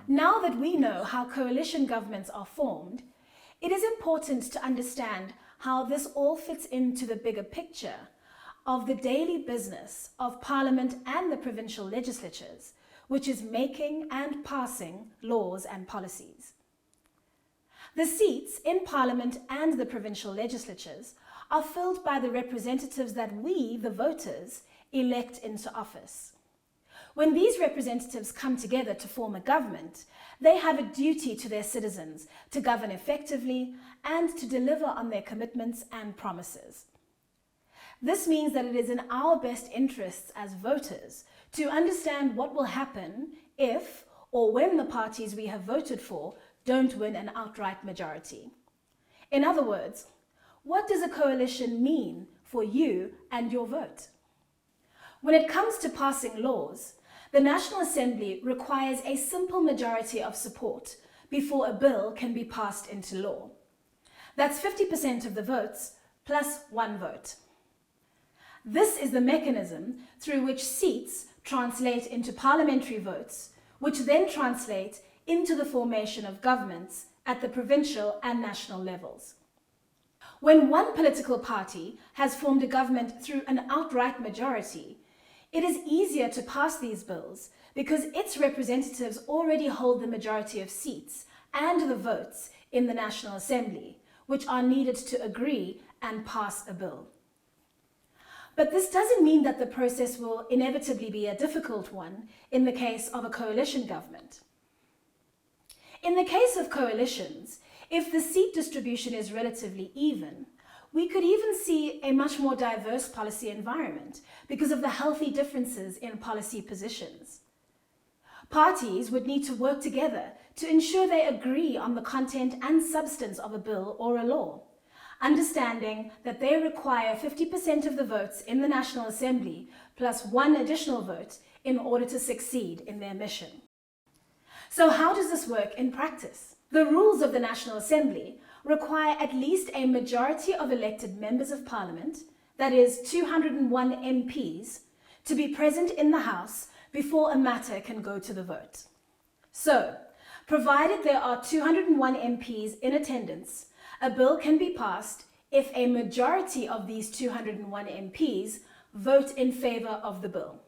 Now that we know how coalition governments are formed, it is important to understand how this all fits into the bigger picture of the daily business of Parliament and the provincial legislatures, which is making and passing laws and policies. The seats in Parliament and the provincial legislatures are filled by the representatives that we, the voters, elect into office. When these representatives come together to form a government, they have a duty to their citizens to govern effectively and to deliver on their commitments and promises. This means that it is in our best interests as voters to understand what will happen if or when the parties we have voted for don't win an outright majority. In other words, what does a coalition mean for you and your vote? When it comes to passing laws, the National Assembly requires a simple majority of support before a bill can be passed into law. That's 50% of the votes plus one vote. This is the mechanism through which seats translate into parliamentary votes, which then translate into the formation of governments at the provincial and national levels. When one political party has formed a government through an outright majority, it is easier to pass these bills because its representatives already hold the majority of seats and the votes in the National Assembly, which are needed to agree and pass a bill. But this doesn't mean that the process will inevitably be a difficult one in the case of a coalition government. In the case of coalitions, if the seat distribution is relatively even, we could even see a much more diverse policy environment because of the healthy differences in policy positions. Parties would need to work together to ensure they agree on the content and substance of a bill or a law, understanding that they require 50% of the votes in the National Assembly plus one additional vote in order to succeed in their mission. So how does this work in practice? The rules of the National Assembly require at least a majority of elected members of Parliament, that is 201 MPs, to be present in the House before a matter can go to the vote. So, provided there are 201 MPs in attendance, a bill can be passed if a majority of these 201 MPs vote in favour of the bill.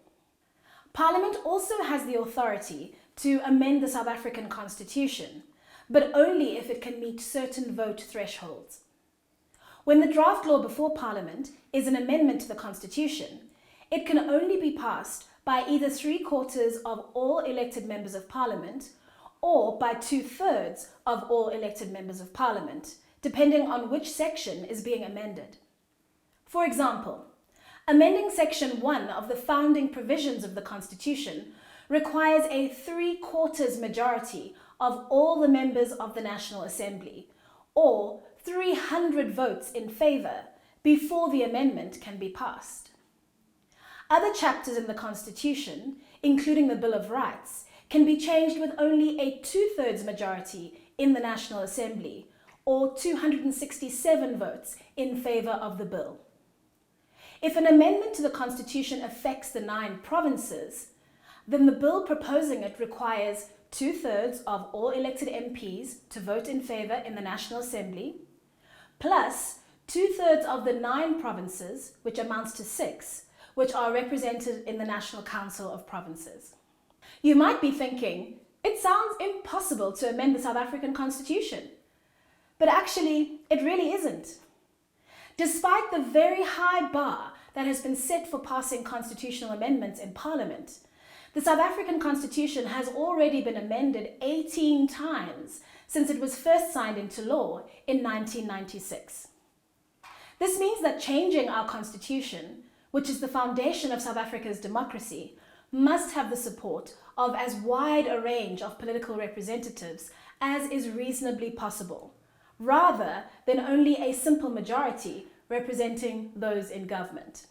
Parliament also has the authority to amend the South African Constitution, but only if it can meet certain vote thresholds. When the draft law before Parliament is an amendment to the Constitution, it can only be passed by either 3/4 of all elected members of Parliament or by 2/3 of all elected members of Parliament, depending on which section is being amended. For example, amending Section 1 of the founding provisions of the Constitution requires a 3/4 majority of all the members of the National Assembly, or 300 votes in favour, before the amendment can be passed. Other chapters in the Constitution, including the Bill of Rights, can be changed with only a 2/3 majority in the National Assembly, or 267 votes in favour of the bill. If an amendment to the Constitution affects the 9 provinces, then the bill proposing it requires 2/3 of all elected MPs to vote in favour in the National Assembly, plus 2/3 of the 9 provinces, which amounts to 6, which are represented in the National Council of Provinces. You might be thinking, it sounds impossible to amend the South African Constitution. But actually, it really isn't. Despite the very high bar that has been set for passing constitutional amendments in Parliament, the South African Constitution has already been amended 18 times since it was first signed into law in 1996. This means that changing our Constitution, which is the foundation of South Africa's democracy, must have the support of as wide a range of political representatives as is reasonably possible, rather than only a simple majority representing those in government.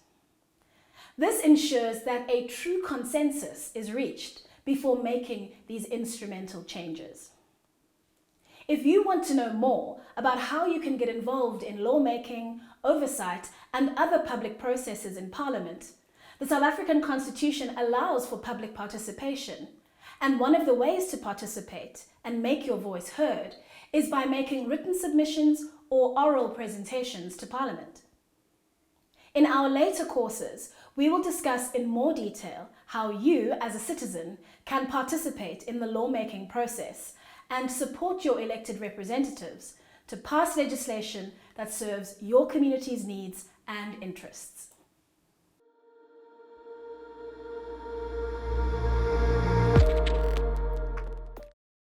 This ensures that a true consensus is reached before making these instrumental changes. If you want to know more about how you can get involved in lawmaking, oversight, and other public processes in Parliament, the South African Constitution allows for public participation, And one of the ways to participate and make your voice heard is by making written submissions or oral presentations to Parliament. In our later courses, we will discuss in more detail how you, as a citizen, can participate in the lawmaking process and support your elected representatives to pass legislation that serves your community's needs and interests.